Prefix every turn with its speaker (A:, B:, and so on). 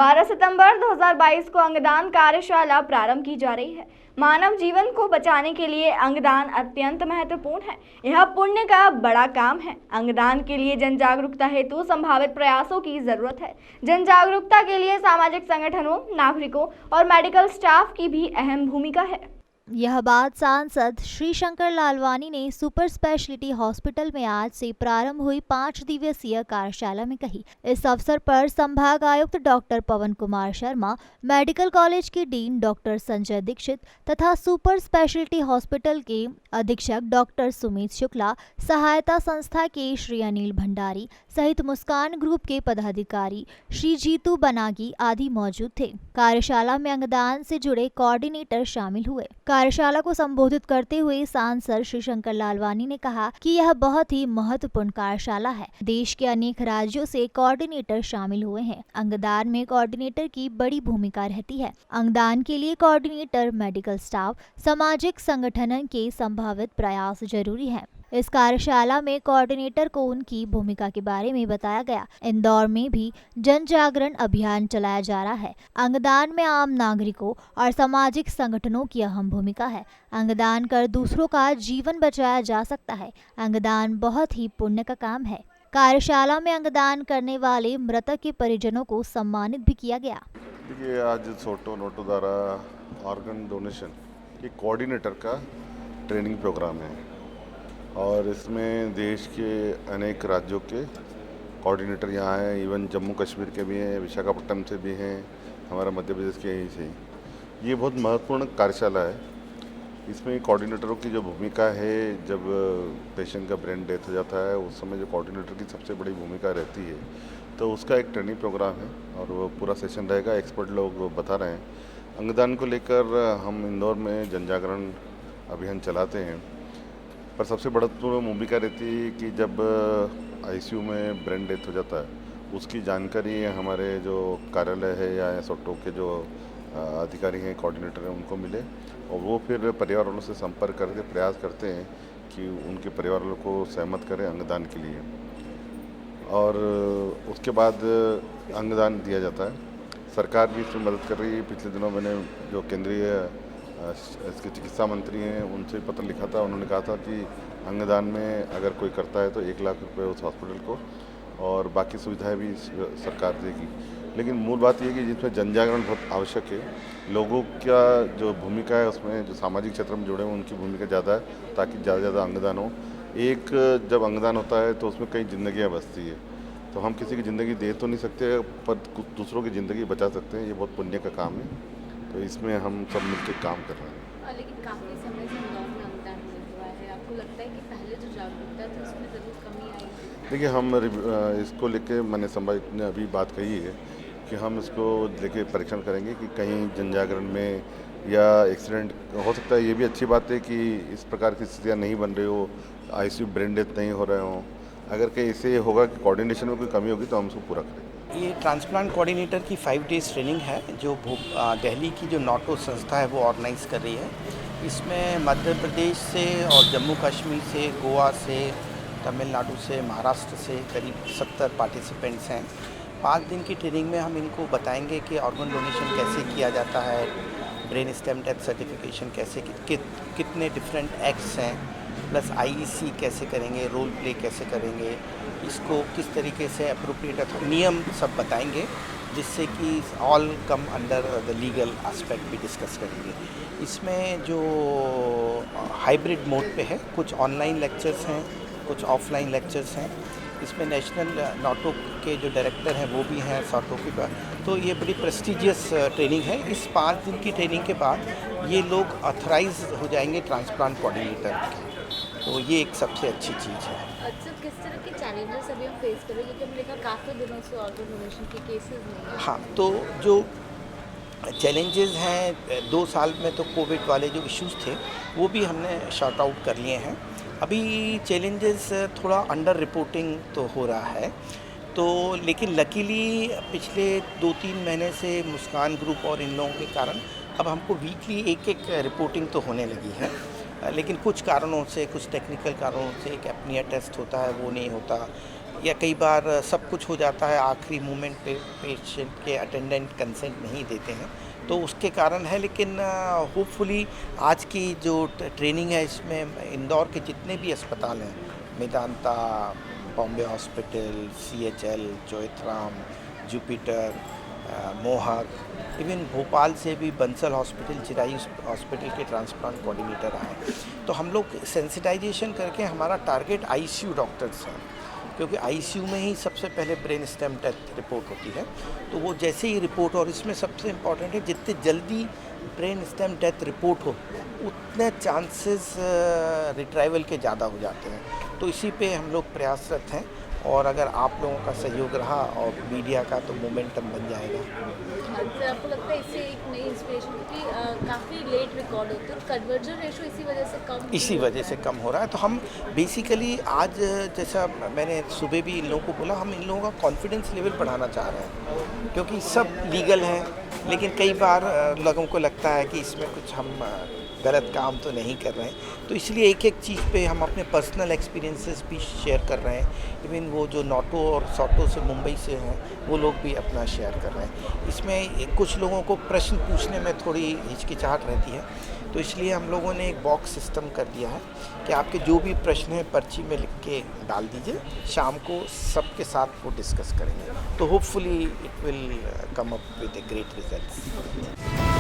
A: 12 सितंबर 2022 को अंगदान कार्यशाला प्रारंभ की जा रही है। मानव जीवन को बचाने के लिए अंगदान अत्यंत महत्वपूर्ण है। यह पुण्य का बड़ा काम है। अंगदान के लिए जन जागरूकता हेतु संभावित प्रयासों की जरूरत है। जन जागरूकता के लिए सामाजिक संगठनों, नागरिकों और मेडिकल स्टाफ की भी अहम भूमिका है।
B: यह बात सांसद श्री शंकर लालवानी ने सुपर स्पेशलिटी हॉस्पिटल में आज से प्रारंभ हुई 5 दिवसीय कार्यशाला में कही। इस अवसर पर संभाग आयुक्त डॉक्टर पवन कुमार शर्मा, मेडिकल कॉलेज के डीन डॉक्टर संजय दीक्षित तथा सुपर स्पेशलिटी हॉस्पिटल के अधीक्षक डॉक्टर सुमित शुक्ला, सहायता संस्था के श्री अनिल भंडारी सहित मुस्कान ग्रुप के पदाधिकारी श्री जीतू बनागी आदि मौजूद थे। कार्यशाला में अंगदान से जुड़े कोऑर्डिनेटर शामिल हुए। कार्यशाला को संबोधित करते हुए सांसद श्री शंकर लालवानी ने कहा कि यह बहुत ही महत्वपूर्ण कार्यशाला है। देश के अनेक राज्यों से कोऑर्डिनेटर शामिल हुए हैं। अंगदान में कोऑर्डिनेटर की बड़ी भूमिका रहती है। अंगदान के लिए कोऑर्डिनेटर, मेडिकल स्टाफ, सामाजिक संगठन के संभावित प्रयास जरूरी है। इस कार्यशाला में कोऑर्डिनेटर को उनकी भूमिका के बारे में बताया गया। इंदौर में भी जन जागरण अभियान चलाया जा रहा है। अंगदान में आम नागरिकों और सामाजिक संगठनों की अहम भूमिका है। अंगदान कर दूसरों का जीवन बचाया जा सकता है। अंगदान बहुत ही पुण्य का काम है। कार्यशाला में अंगदान करने वाले मृतक के परिजनों को सम्मानित भी किया गया।
C: देखिए, आज सोटो नोटो द्वारा ऑर्गन डोनेशन के कोऑर्डिनेटर का ट्रेनिंग प्रोग्राम है और इसमें देश के अनेक राज्यों के कोऑर्डिनेटर यहाँ हैं। इवन जम्मू कश्मीर के भी हैं, विशाखापट्टनम से भी हैं, हमारा मध्य प्रदेश के यहीं से। ये बहुत महत्वपूर्ण कार्यशाला है। इसमें कोऑर्डिनेटरों की जो भूमिका है, जब पेशेंट का ब्रेन डेथ हो जाता है उस समय जो कोऑर्डिनेटर की सबसे बड़ी भूमिका रहती है, तो उसका एक ट्रेनिंग प्रोग्राम है और वो पूरा सेशन रहेगा। एक्सपर्ट लोग बता रहे हैं। अंगदान को लेकर हम इंदौर में जन जागरण अभियान चलाते हैं, पर सबसे बड़ा तो भूमिका रहती है कि जब आईसीयू में ब्रेन डेथ हो जाता है उसकी जानकारी हमारे जो कार्यालय है या सोटो के जो अधिकारी हैं, कोऑर्डिनेटर हैं, उनको मिले और वो फिर परिवार वालों से संपर्क करके प्रयास करते हैं कि उनके परिवार वालों को सहमत करें अंगदान के लिए और उसके बाद अंगदान दिया जाता है। सरकार भी इसमें मदद कर रही है। पिछले दिनों मैंने जो केंद्रीय इसके चिकित्सा मंत्री हैं उनसे पत्र लिखा था। उन्होंने कहा था कि अंगदान में अगर कोई करता है तो 1 लाख रुपए उस हॉस्पिटल को और बाकी सुविधाएं भी सरकार देगी। लेकिन मूल बात यह है कि जिसमें जन जागरण बहुत आवश्यक है। लोगों का जो भूमिका है उसमें जो सामाजिक क्षेत्र में जुड़े हैं उनकी भूमिका ज़्यादा है ताकि ज़्यादा से ज़्यादा अंगदान हो। एक जब अंगदान होता है तो उसमें कई जिंदगियाँ बचती है। तो हम किसी की ज़िंदगी दे तो नहीं सकते, पर दूसरों की ज़िंदगी बचा सकते हैं। ये बहुत पुण्य का काम है, तो इसमें हम सब मिलकर काम कर रहे हैं।
D: लेकिन काफ़ी समय से इंदौर में अंगदान नहीं हुआ है। आपको लगता है कि पहले जो जागरूकता थी उसमें ज़रूर कमी आई?
C: देखिए, हम इसको लेके मैंने संभावित ने अभी बात कही है कि हम इसको लेके परीक्षण करेंगे कि कहीं जन जागरण में या एक्सीडेंट हो सकता है। ये भी अच्छी बात है कि इस प्रकार की स्थितियाँ नहीं बन रही हो, आईसीयू ब्रेन डेथ नहीं हो रहे हों। अगर कहीं इससे होगा कि कोऑर्डिनेशन में कोई कमी होगी तो हम उसको पूरा करेंगे।
E: ये ट्रांसप्लांट कोऑर्डिनेटर की 5 डेज़ ट्रेनिंग है जो दिल्ली की जो नोटो संस्था है वो ऑर्गेनाइज़ कर रही है। इसमें मध्य प्रदेश से और जम्मू कश्मीर से, गोवा से, तमिलनाडु से, महाराष्ट्र से करीब 70 पार्टिसिपेंट्स हैं। 5 दिन की ट्रेनिंग में हम इनको बताएंगे कि ऑर्गन डोनेशन कैसे किया जाता है, ब्रेन स्टेम डेथ सर्टिफिकेशन कैसे, कितने डिफरेंट एक्ट्स हैं, प्लस आईईसी कैसे करेंगे, रोल प्ले कैसे करेंगे, इसको किस तरीके से अप्रोप्रिएट नियम सब बताएंगे, जिससे कि all come under the legal aspect भी डिस्कस करेंगे। इसमें जो हाइब्रिड मोड पे है, कुछ ऑनलाइन लेक्चर्स हैं, कुछ ऑफलाइन लेक्चर्स हैं। इसमें नेशनल नोटो के जो डायरेक्टर हैं वो भी हैं सोटो के बाद। तो ये बड़ी प्रेस्टिजियस ट्रेनिंग है। इस 5 दिन की ट्रेनिंग के बाद ये लोग ऑथराइज हो जाएंगे ट्रांसप्लांट कोऑर्डिनेटर के। तो ये एक सबसे अच्छी चीज़ है।
D: अच्छा, किस तरह के चैलेंजेस अभी हम फेस कर रहे हैं, क्योंकि हमने देखा काफ़ी दिनों से ऑर्गन डोनेशन के केसेस नहीं हैं?
E: हाँ, तो जो चैलेंजेस हैं 2 साल में तो कोविड वाले जो इश्यूज थे वो भी हमने शॉर्ट आउट कर लिए हैं। अभी चैलेंजेस थोड़ा अंडर रिपोर्टिंग तो हो रहा है, तो लेकिन लकीली पिछले 2-3 महीने से मुस्कान ग्रुप और इन लोगों के कारण अब हमको वीकली एक रिपोर्टिंग तो होने लगी है। लेकिन कुछ कारणों से, कुछ टेक्निकल कारणों से एक एपनिया टेस्ट होता है वो नहीं होता, या कई बार सब कुछ हो जाता है, आखिरी मोमेंट पे पेशेंट के अटेंडेंट कंसेंट नहीं देते हैं, तो उसके कारण है। लेकिन होपफुली आज की जो ट्रेनिंग है इसमें इंदौर के जितने भी अस्पताल हैं, Medanta, Bombay hospital, CHL, Choithram, Jupiter, मोहक, इवन भोपाल से भी बंसल हॉस्पिटल, चिराई हॉस्पिटल के ट्रांसप्लांट कोऑर्डिनेटर आए। तो हम लोग सेंसिटाइजेशन करके, हमारा टारगेट ICU डॉक्टर्स हैं, क्योंकि ICU में ही सबसे पहले ब्रेन स्टेम डेथ रिपोर्ट होती है। तो वो जैसे ही रिपोर्ट, और इसमें सबसे इम्पॉर्टेंट है जितने जल्दी ब्रेन स्टेम डेथ रिपोर्ट हो उतने चांसेस रिट्राइवल के ज़्यादा हो जाते हैं। तो इसी पे हम लोग प्रयासरत हैं, और अगर आप लोगों का सहयोग रहा और मीडिया का, तो मोमेंटम बन जाएगा।
D: सर आपको लगता है इससे एक नई इंस्पिरेशन, क्योंकि काफ़ी लेट रिकॉर्ड होते हैं, कन्वर्जन रेशो इसी वजह से कम,
E: इसी वजह से कम हो रहा है। तो हम बेसिकली आज, जैसा मैंने सुबह भी इन लोगों को बोला, हम इन लोगों का कॉन्फिडेंस लेवल बढ़ाना चाह रहे हैं, क्योंकि सब लीगल हैं, लेकिन कई बार लोगों को लगता है कि इसमें कुछ हम गलत काम तो नहीं कर रहे हैं। तो इसलिए एक एक चीज़ पे हम अपने पर्सनल एक्सपीरियंसेस भी शेयर कर रहे हैं। इवन वो जो नॉटो और सॉटो से मुंबई से हैं, वो लोग भी अपना शेयर कर रहे हैं। इसमें कुछ लोगों को प्रश्न पूछने में थोड़ी हिचकिचाहट रहती है, तो इसलिए हम लोगों ने एक बॉक्स सिस्टम कर दिया है कि आपके जो भी प्रश्न हैं पर्ची में लिख के डाल दीजिए, शाम को सबके साथ वो डिस्कस करेंगे। तो hopefully it will come up with a great results.